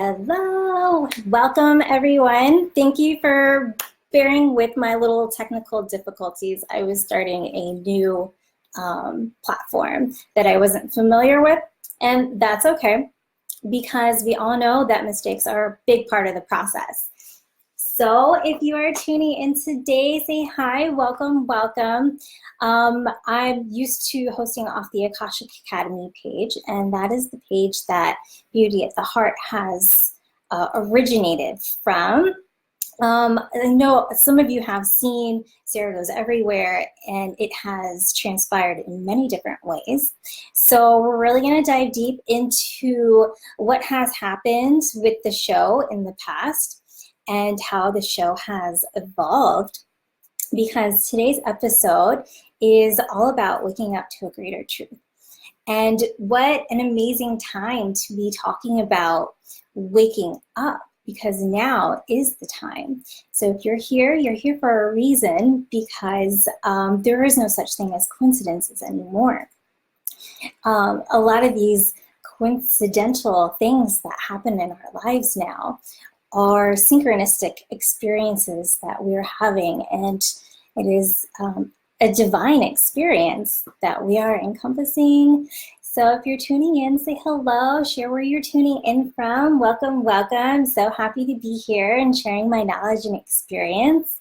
Hello, welcome everyone. Thank you for bearing with my little technical difficulties. I was starting a new platform that I wasn't familiar with, and that's okay because we all know that mistakes are a big part of the process. So if you are tuning in today, say hi, welcome, welcome. I'm used to hosting off the Akashic Academy page, and that is the page that Beauty at the Heart has originated from. I know some of you have seen Sarah Goes Everywhere, and it has transpired in many different ways. So we're really going to dive deep into what has happened with the show in the past and how the show has evolved, because today's episode is all about waking up to a greater truth. And what an amazing time to be talking about waking up, because now is the time. So if you're here for a reason, because there is no such thing as coincidences anymore. A lot of these coincidental things that happen in our lives now are synchronistic experiences that we're having, and it is a divine experience that we are encompassing. So if you're tuning in, say hello, share where you're tuning in from. Welcome, welcome. So happy to be here and sharing my knowledge and experience.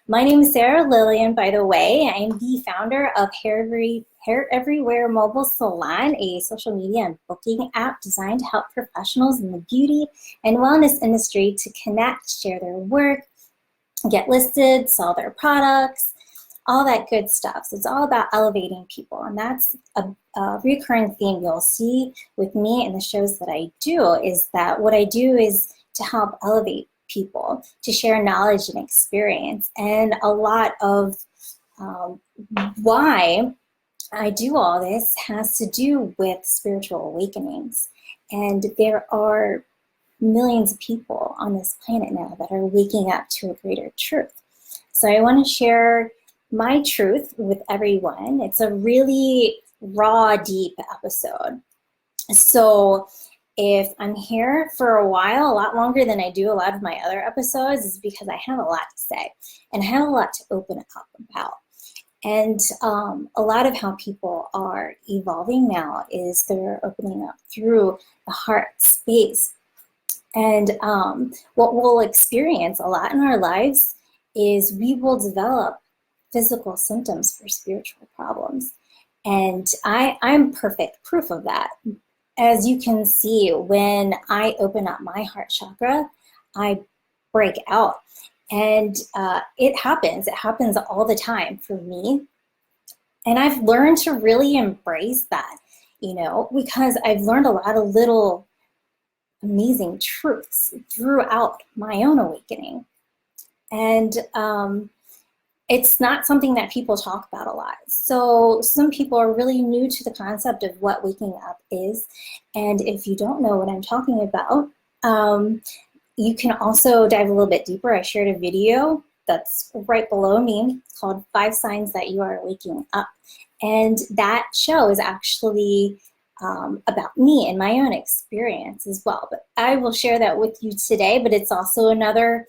My name is Sarah Lillian, by the way. I am the founder of Hair Everywhere Mobile Salon, a social media and booking app designed to help professionals in the beauty and wellness industry to connect, share their work, get listed, sell their products, all that good stuff. So it's all about elevating people, and that's a recurring theme you'll see with me in the shows that I do, is that what I do is to help elevate people, to share knowledge and experience. And a lot of why I do all this has to do with spiritual awakenings. And there are millions of people on this planet now that are waking up to a greater truth. So I want to share my truth with everyone. It's a really raw, deep episode. So if I'm here for a while, a lot longer than I do a lot of my other episodes, is because I have a lot to say and I have a lot to open up about. And a lot of how people are evolving now is they're opening up through the heart space. And what we'll experience a lot in our lives is we will develop physical symptoms for spiritual problems. And I'm perfect proof of that. As you can see, when I open up my heart chakra, I break out. And it happens all the time for me. And I've learned to really embrace that, because I've learned a lot of little amazing truths throughout my own awakening. And it's not something that people talk about a lot. So some people are really new to the concept of what waking up is. And if you don't know what I'm talking about, you can also dive a little bit deeper. I shared a video that's right below me called 5 Signs That You Are Waking Up. And that show is actually about me and my own experience as well. But I will share that with you today, but it's also another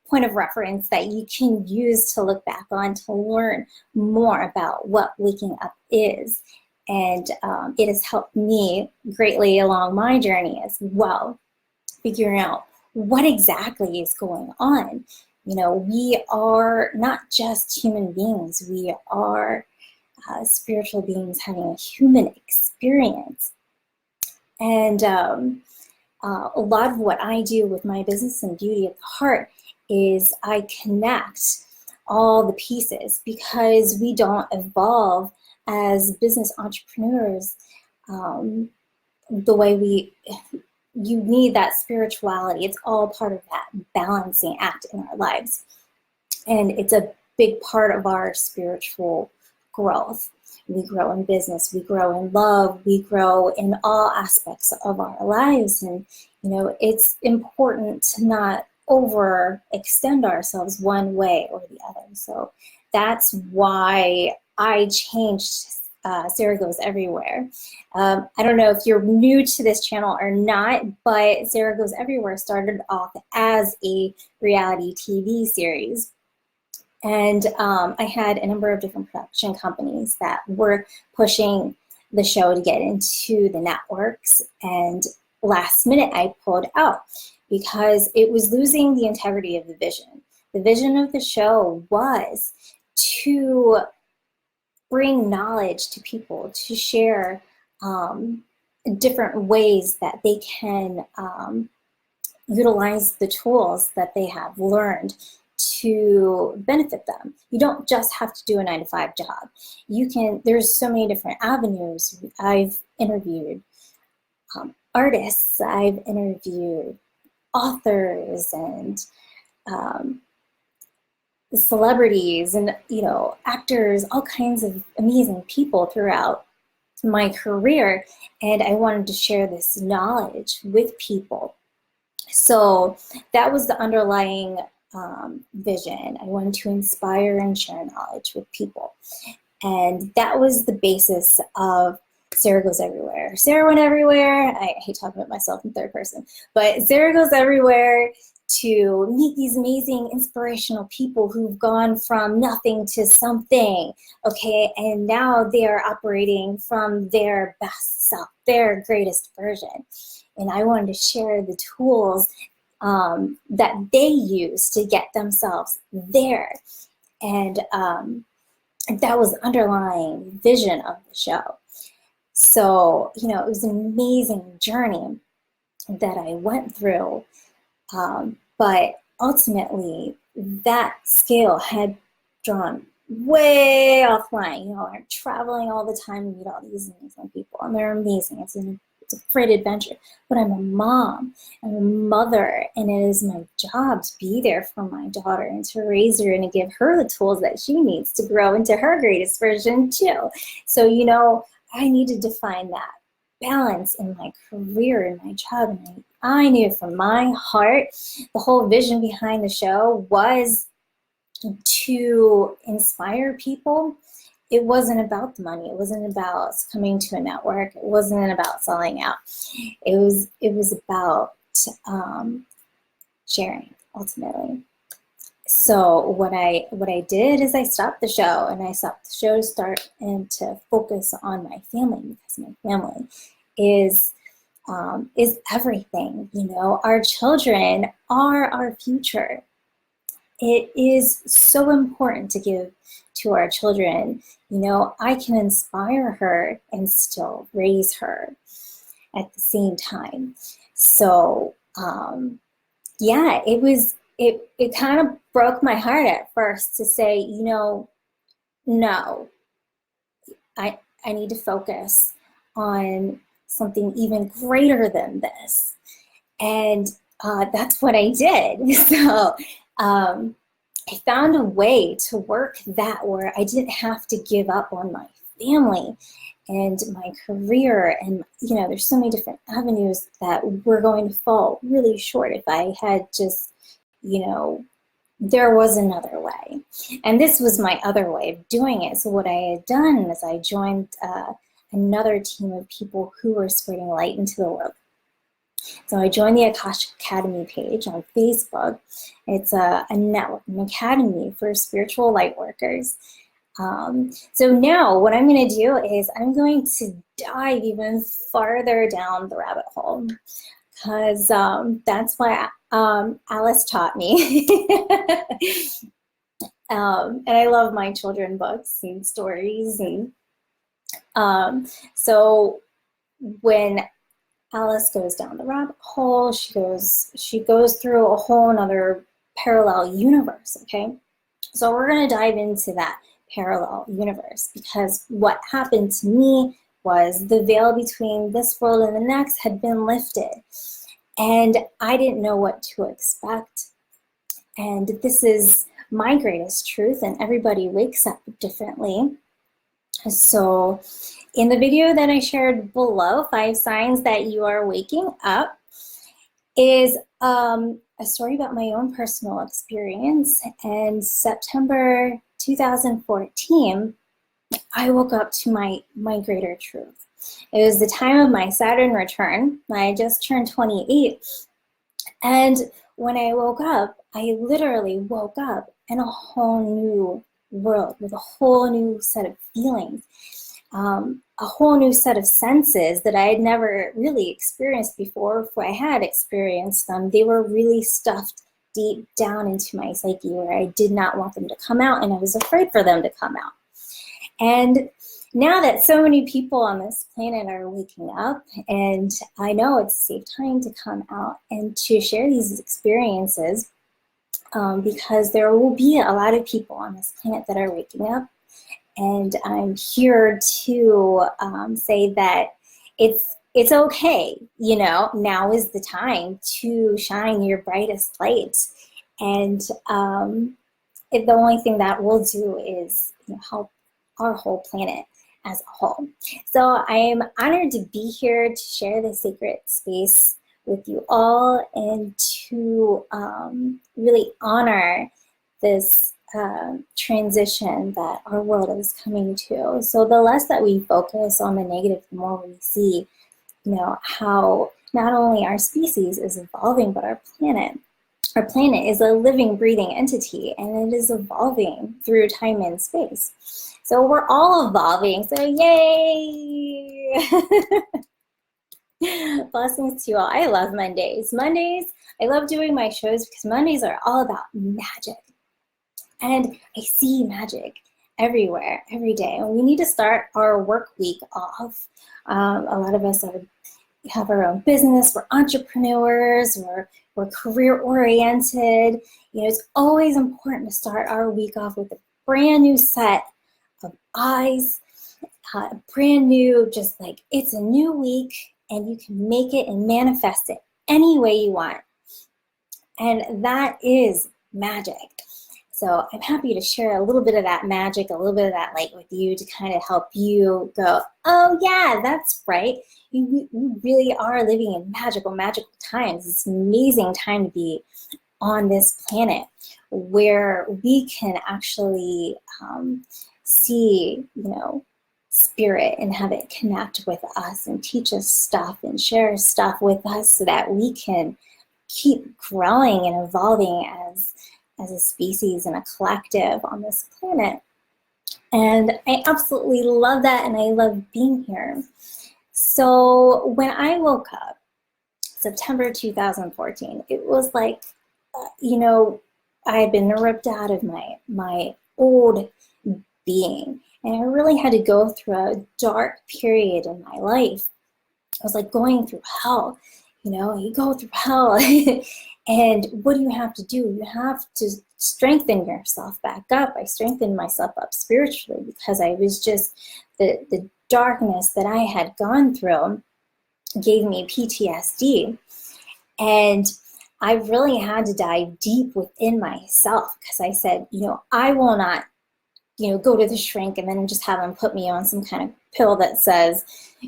point of reference that you can use to look back on to learn more about what waking up is. And it has helped me greatly along my journey as well, figuring out what exactly is going on. We are not just human beings. We are spiritual beings having a human experience. And a lot of what I do with my business and Beauty at the Heart is I connect all the pieces, because we don't evolve as business entrepreneurs the way you need that spirituality. It's all part of that balancing act in our lives. And it's a big part of our spiritual growth. We grow in business, we grow in love, we grow in all aspects of our lives. And, it's important to not overextend ourselves one way or the other. So that's why I changed Sarah Goes Everywhere. I don't know if you're new to this channel or not, but Sarah Goes Everywhere started off as a reality TV series. And I had a number of different production companies that were pushing the show to get into the networks. And last minute, I pulled out because it was losing the integrity of the vision. The vision of the show was to bring knowledge to people, to share different ways that they can utilize the tools that they have learned to benefit them. You don't just have to do a 9-to-5 job. You can, there's so many different avenues. I've interviewed artists, I've interviewed authors and celebrities and, you know, actors, all kinds of amazing people throughout my career. And I wanted to share this knowledge with people. So that was the underlying vision. I wanted to inspire and share knowledge with people. And that was the basis of Sarah Goes Everywhere. Sarah went everywhere. I hate talking about myself in third person, but Sarah goes everywhere to meet these amazing inspirational people who've gone from nothing to something, okay? And now they are operating from their best self, their greatest version. And I wanted to share the tools that they use to get themselves there. And that was the underlying vision of the show. So, you know, it was an amazing journey that I went through. But ultimately, that scale had drawn way offline. You know, I'm traveling all the time and meet all these amazing people, and they're amazing. It's a great adventure. But I'm a mom, I'm a mother, and it is my job to be there for my daughter and to raise her and to give her the tools that she needs to grow into her greatest version too. So, you know, I needed to find that balance in my career and my job. And I knew from my heart, the whole vision behind the show was to inspire people. It wasn't about the money. It wasn't about coming to a network. It wasn't about selling out. It was about sharing, ultimately. So what I did is I stopped the show, and I stopped the show to start and to focus on my family, because my family is everything. You know, our children are our future. It is so important to give to our children. You know, I can inspire her and still raise her at the same time. So yeah, it kind of broke my heart at first to say, you know, no, I need to focus on something even greater than this. And that's what I did. So I found a way to work that where I didn't have to give up on my family and my career. And, you know, there's so many different avenues that were going to fall really short if I had just, you know, there was another way. And this was my other way of doing it. So what I had done is I joined another team of people who were spreading light into the world. So I joined the Akash Academy page on Facebook. It's a network, an academy for spiritual light workers. So now what I'm going to do is I'm going to dive even farther down the rabbit hole, because that's why Alice taught me. And I love my children books and stories. And so when Alice goes down the rabbit hole, she goes through a whole nother parallel universe, okay? So we're going to dive into that parallel universe, because what happened to me was the veil between this world and the next had been lifted, and I didn't know what to expect. And this is my greatest truth, and everybody wakes up differently. So in the video that I shared below, 5 signs that you are waking up, is a story about my own personal experience. And September 2014, I woke up to my greater truth. It was the time of my Saturn return. I just turned 28. And when I woke up, I literally woke up in a whole new world with a whole new set of feelings, a whole new set of senses that I had never really experienced before. If I had experienced them, they were really stuffed deep down into my psyche where I did not want them to come out, and I was afraid for them to come out. And now that so many people on this planet are waking up, and I know it's a safe time to come out and to share these experiences, because there will be a lot of people on this planet that are waking up. And I'm here to say that it's okay, you know, now is the time to shine your brightest light. And the only thing that we'll do is, you know, help our whole planet as a whole. So I am honored to be here to share this sacred space with you all, and to really honor this transition that our world is coming to. So the less that we focus on the negative, the more we see, you know, how not only our species is evolving, but our planet. Our planet is a living, breathing entity, and it is evolving through time and space. So we're all evolving, so yay! Blessings to you all. I love Mondays. I love doing my shows because Mondays are all about magic. And I see magic everywhere, every day. And we need to start our work week off. A lot of us have our own business. We're entrepreneurs. We're career-oriented. You know, it's always important to start our week off with a brand new set of eyes, brand new, just like it's a new week, and you can make it and manifest it any way you want. And that is magic. So I'm happy to share a little bit of that magic, a little bit of that light with you to kind of help you go, oh yeah, that's right. You really are living in magical times. It's an amazing time to be on this planet where we can actually see, you know, spirit and have it connect with us and teach us stuff and share stuff with us so that we can keep growing and evolving as a species and a collective on this planet. And I absolutely love that, and I love being here. So when I woke up, September 2014, it was like, you know, I had been ripped out of my old being, and I really had to go through a dark period in my life. I was like going through hell. You know, you go through hell, and what do you have to do? You have to strengthen yourself back up. I strengthened myself up spiritually because I was just, the darkness that I had gone through gave me PTSD. And I really had to dive deep within myself, because I said, you know, I will not, you know, go to the shrink and then just have them put me on some kind of pill that says,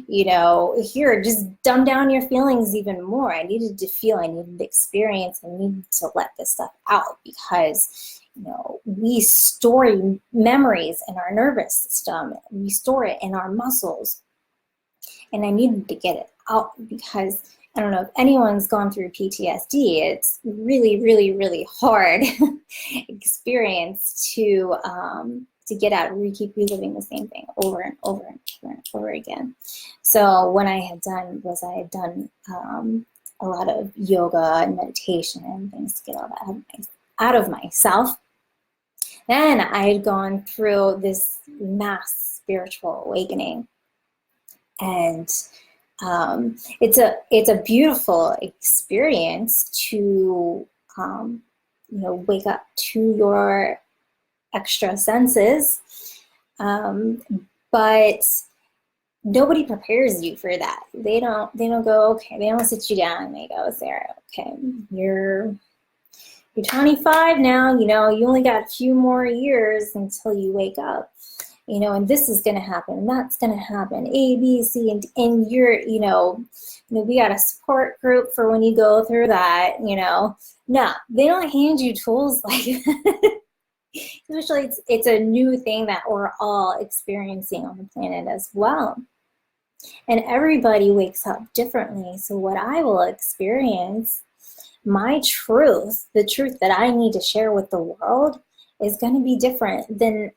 you know, here, just dumb down your feelings even more. I needed to feel, I needed to experience, I needed to let this stuff out, because, you know, we store memories in our nervous system. We store it in our muscles. And I needed to get it out because, I don't know if anyone's gone through PTSD, it's really, really, really hard experience to get out. We keep reliving the same thing over and over and over and over again. So what I had done was I had done a lot of yoga and meditation and things to get all that out of myself. Then I had gone through this mass spiritual awakening. And it's a beautiful experience to you know, wake up to your extra senses, but nobody prepares you for that. They don't go, okay, they don't sit you down and they go, Sarah, okay, you're 25 now, you know, you only got a few more years until you wake up. You know, and this is going to happen, and that's going to happen, A, B, C, and you're, you know, we got a support group for when you go through that, you know. No, they don't hand you tools like that. Especially it's a new thing that we're all experiencing on the planet as well. And everybody wakes up differently. So what I will experience, my truth, the truth that I need to share with the world, is going to be different than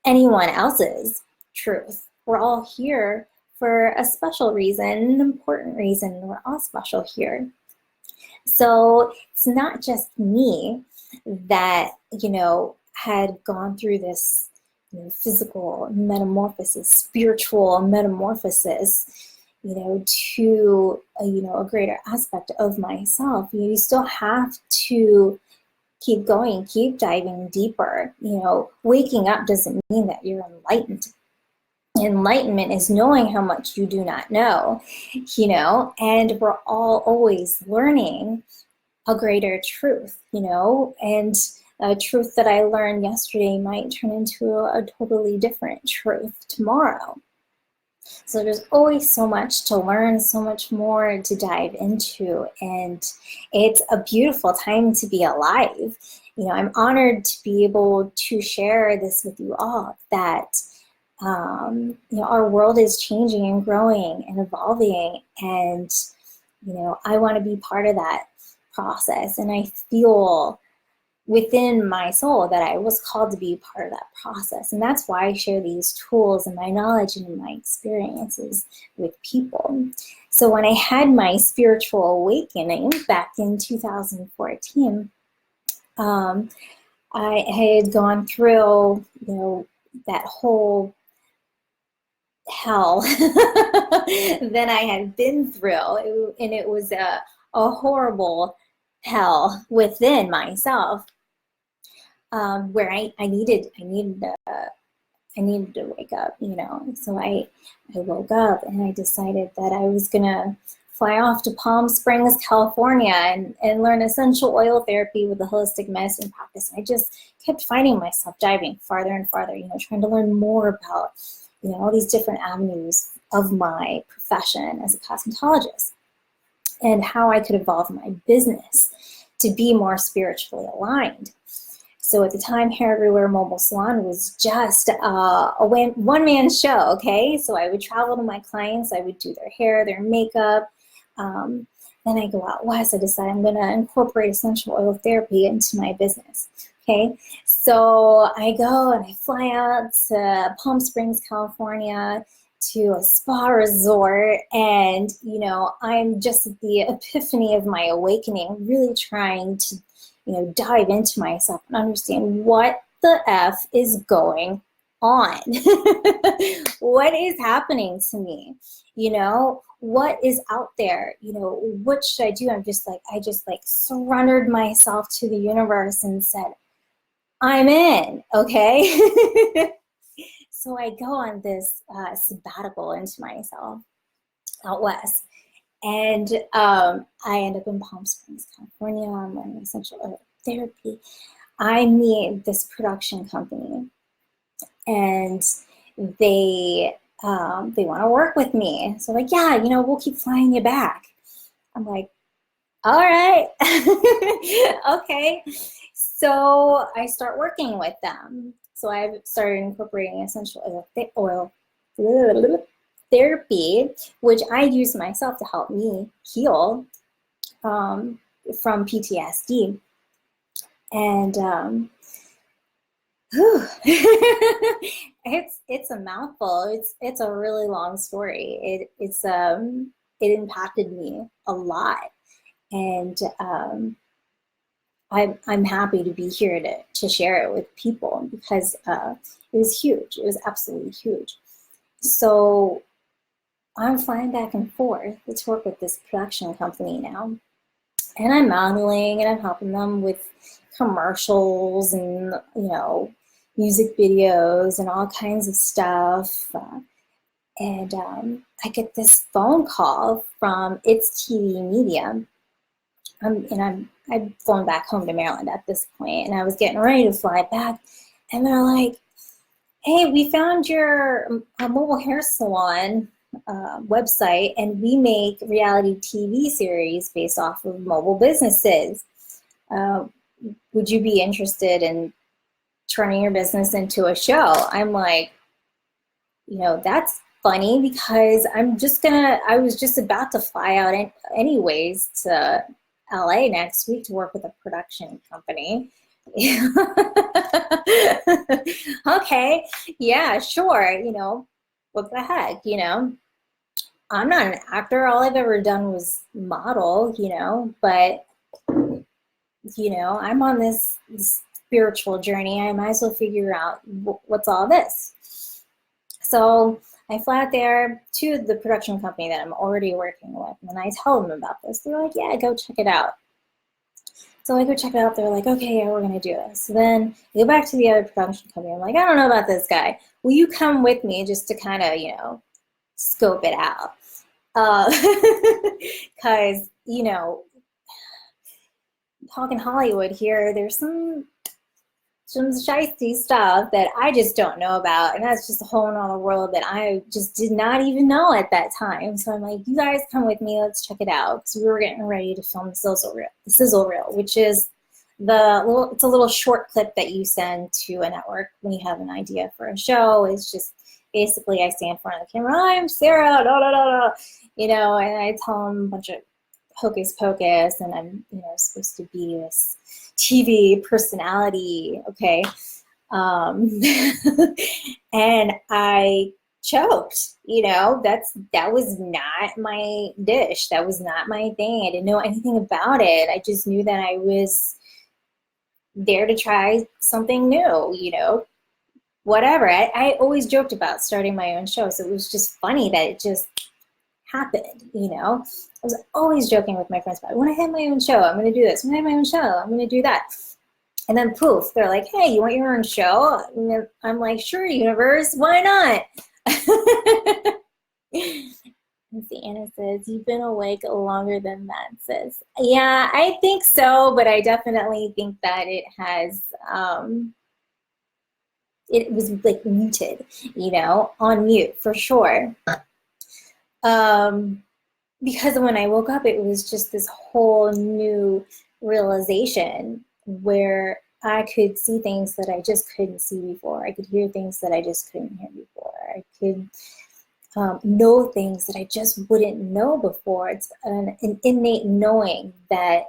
anyone else's truth. We're all here for a special reason, an important reason. We're all special here. So it's not just me that, had gone through this physical metamorphosis, spiritual metamorphosis, to a greater aspect of myself. You still have to keep going, keep diving deeper. Waking up doesn't mean that you're enlightened. Enlightenment is knowing how much you do not know, and we're all always learning a greater truth, and a truth that I learned yesterday might turn into a totally different truth tomorrow. So there's always so much to learn, so much more to dive into, and it's a beautiful time to be alive. I'm honored to be able to share this with you all, that our world is changing and growing and evolving, and I want to be part of that process, and I feel within my soul that I was called to be part of that process. And that's why I share these tools and my knowledge and my experiences with people. So when I had my spiritual awakening back in 2014, I had gone through, that whole hell that I had been through. And it was a horrible hell within myself, where I needed to wake up, So I woke up and I decided that I was gonna fly off to Palm Springs, California, and learn essential oil therapy with the holistic medicine practice. I just kept finding myself diving farther and farther, trying to learn more about, all these different avenues of my profession as a cosmetologist, and how I could evolve my business to be more spiritually aligned. So at the time, Hair Everywhere Mobile Salon was just a one-man show, okay? So I would travel to my clients, I would do their hair, their makeup. Then I go out west, I decide I'm gonna incorporate essential oil therapy into my business, okay? So I go and I fly out to Palm Springs, California, to a spa resort, and I'm just at the epiphany of my awakening, really trying to dive into myself and understand what the F is going on. What is happening to me? What is out there? What should I do? I just surrendered myself to the universe and said, I'm in, okay? So I go on this sabbatical into myself out west, and I end up in Palm Springs, California. I'm learning essential oil therapy. I meet this production company, and they want to work with me. So yeah, we'll keep flying you back. I'm like, all right, okay. So I start working with them. So I've started incorporating essential oil therapy, which I use myself to help me heal from PTSD. And it's a mouthful. It's a really long story. It impacted me a lot, and I'm happy to be here to share it with people, because it was huge. It was absolutely huge. So I'm flying back and forth to work with this production company now, and I'm modeling and I'm helping them with commercials and music videos and all kinds of stuff. And I get this phone call from It's TV Media. I'd flown back home to Maryland at this point, and I was getting ready to fly back, and they're like, hey, we found your mobile hair salon website, and we make reality TV series based off of mobile businesses. Would you be interested in turning your business into a show. I'm like, you know, that's funny because I was just about to fly out anyways to LA next week to work with a production company. Okay, yeah, sure, you know, what the heck, you know? I'm not an actor. All I've ever done was model, you know, but you know, I'm on this spiritual journey. I might as well figure out what's all this. So I fly out there to the production company that I'm already working with, and I tell them about this. They're like, yeah, go check it out. So I go check it out. They're like, okay, yeah, we're going to do this. So then I go back to the other production company. I'm like, I don't know about this guy. Will you come with me just to kind of, you know, scope it out? Because, you know, talking Hollywood here, there's some shiesty stuff that I just don't know about, and that's just a whole nother world that I just did not even know at that time. So I'm like, you guys come with me, let's check it out, because we were getting ready to film the sizzle reel, which is it's a little short clip that you send to a network when you have an idea for a show. It's just basically I stand in front of the camera, I'm Sarah, da da da da, you know, and I tell them a bunch of hocus pocus, and I'm, you know, supposed to be this TV personality, okay? And I choked, you know, that was not my dish. That was not my thing. I didn't know anything about it. I just knew that I was there to try something new, you know, whatever. I always joked about starting my own show, so it was just funny that it just happened, you know. I was always joking with my friends about, when I have my own show, I'm going to do this. When I have my own show, I'm going to do that. And then poof, they're like, hey, you want your own show? And I'm like, sure, universe, why not? And see, Anna says, you've been awake longer than that, sis. Yeah, I think so, but I definitely think that it has, it was like muted, you know, on mute for sure. Because when I woke up, it was just this whole new realization where I could see things that I just couldn't see before. I could hear things that I just couldn't hear before. I could know things that I just wouldn't know before. It's an innate knowing that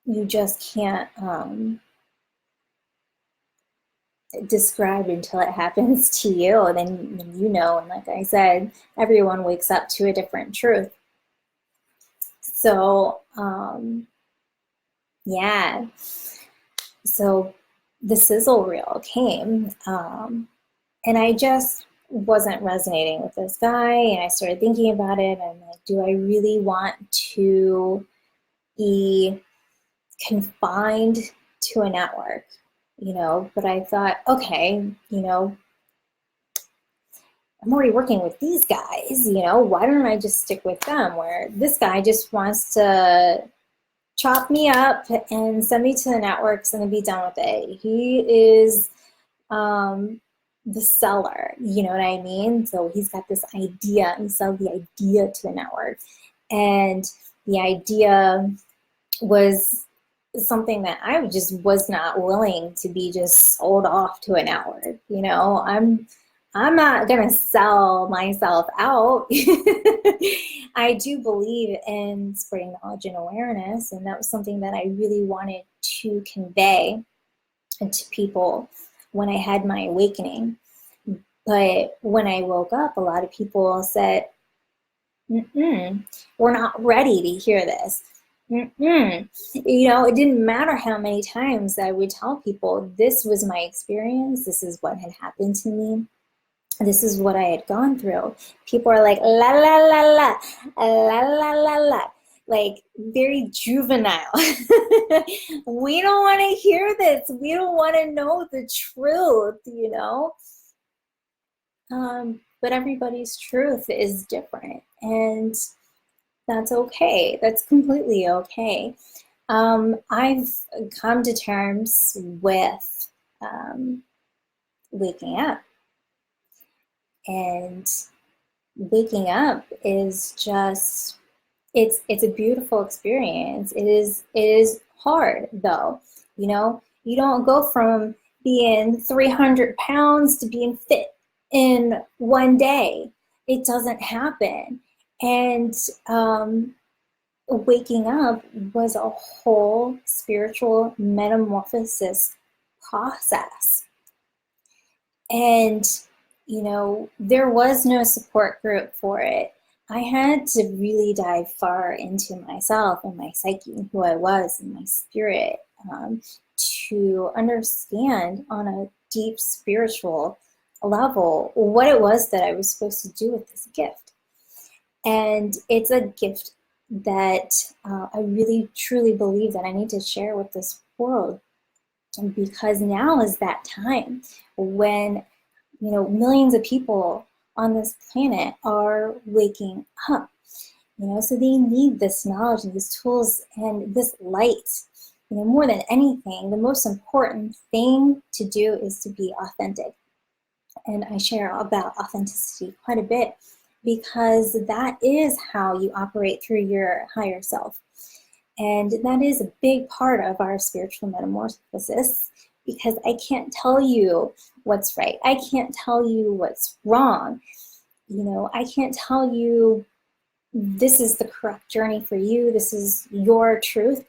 you just can't describe until it happens to you. Then you know, and like I said, everyone wakes up to a different truth. So yeah, so the sizzle reel came, and I just wasn't resonating with this guy, and I started thinking about it. I'm like, do I really want to be confined to a network, you know? But I thought, okay, you know, I'm already working with these guys, you know, why don't I just stick with them, where this guy just wants to chop me up and send me to the networks and then be done with it. He is the seller, you know what I mean? So he's got this idea, and he sells the idea to the network. And the idea was something that I just was not willing to be just sold off to a network. You know, I'm not gonna sell myself out. I do believe in spreading knowledge and awareness, and that was something that I really wanted to convey to people when I had my awakening. But when I woke up, a lot of people said, we're not ready to hear this. You know, it didn't matter how many times I would tell people, this was my experience, this is what had happened to me, this is what I had gone through. People are like, la la la la, la la la la, like very juvenile. We don't want to hear this. We don't want to know the truth, you know? But everybody's truth is different, and that's okay. That's completely okay. I've come to terms with waking up. And waking up is just, it's a beautiful experience. It is hard though, you know, You don't go from being 300 pounds to being fit in one day. It doesn't happen. And waking up was a whole spiritual metamorphosis process. And, you know, there was no support group for it. I had to really dive far into myself and my psyche and who I was and my spirit to understand on a deep spiritual level what it was that I was supposed to do with this gift. And it's a gift that I really truly believe that I need to share with this world, because now is that time when, you know, millions of people on this planet are waking up, you know, so they need this knowledge and these tools and this light. You know, more than anything, the most important thing to do is to be authentic. And I share about authenticity quite a bit, because that is how you operate through your higher self. And that is a big part of our spiritual metamorphosis, because I can't tell you what's right. I can't tell you what's wrong. You know, I can't tell you this is the correct journey for you. This is your truth.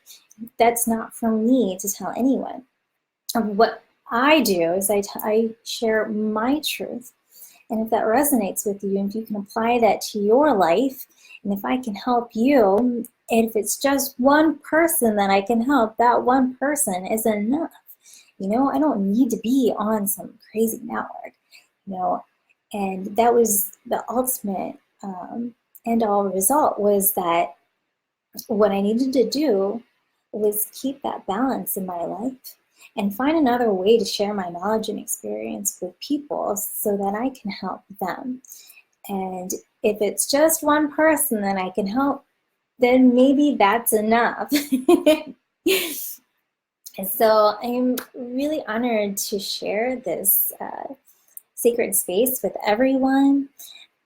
That's not for me to tell anyone. What I do is I share my truth. And if that resonates with you, and if you can apply that to your life, and if I can help you, and if it's just one person that I can help, that one person is enough. You know, I don't need to be on some crazy network, you know. And that was the ultimate end all result, was that what I needed to do was keep that balance in my life and find another way to share my knowledge and experience with people so that I can help them. And if it's just one person that I can help, then maybe that's enough. So I'm really honored to share this sacred space with everyone.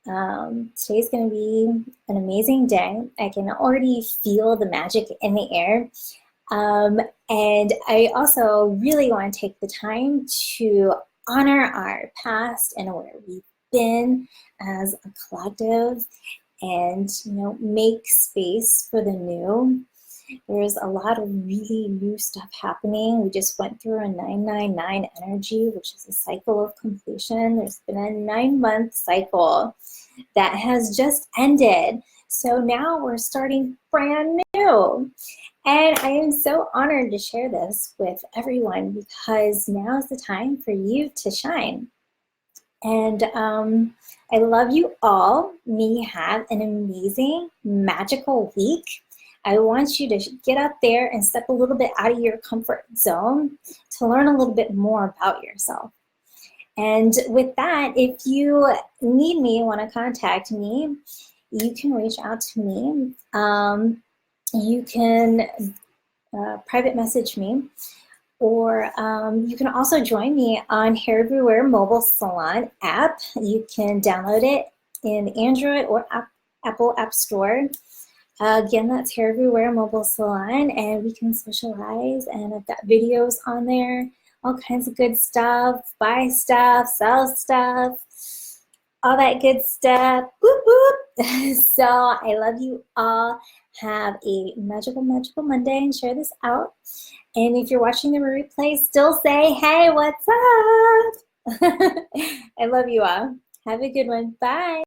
Today's going to be an amazing day. I can already feel the magic in the air. And I also really want to take the time to honor our past and where we've been as a collective, and, you know, make space for the new. There's a lot of really new stuff happening. We just went through a 999 energy, which is a cycle of completion. There's been a 9-month cycle that has just ended. So now we're starting brand new. And I am so honored to share this with everyone, because now is the time for you to shine. And I love you all. May you have an amazing, magical week. I want you to get up there and step a little bit out of your comfort zone to learn a little bit more about yourself. And with that, if you need me, want to contact me, you can reach out to me. You can private message me, or you can also join me on Hair Everywhere mobile salon app. You can download it in Android or Apple App Store. Again, that's Hair Everywhere mobile salon, and we can socialize, and I've got videos on there, all kinds of good stuff, buy stuff, sell stuff, all that good stuff. Whoop, whoop. So I love you all. Have a magical, magical Monday, and share this out. And if you're watching the replay, still say, hey, what's up? I love you all. Have a good one. Bye.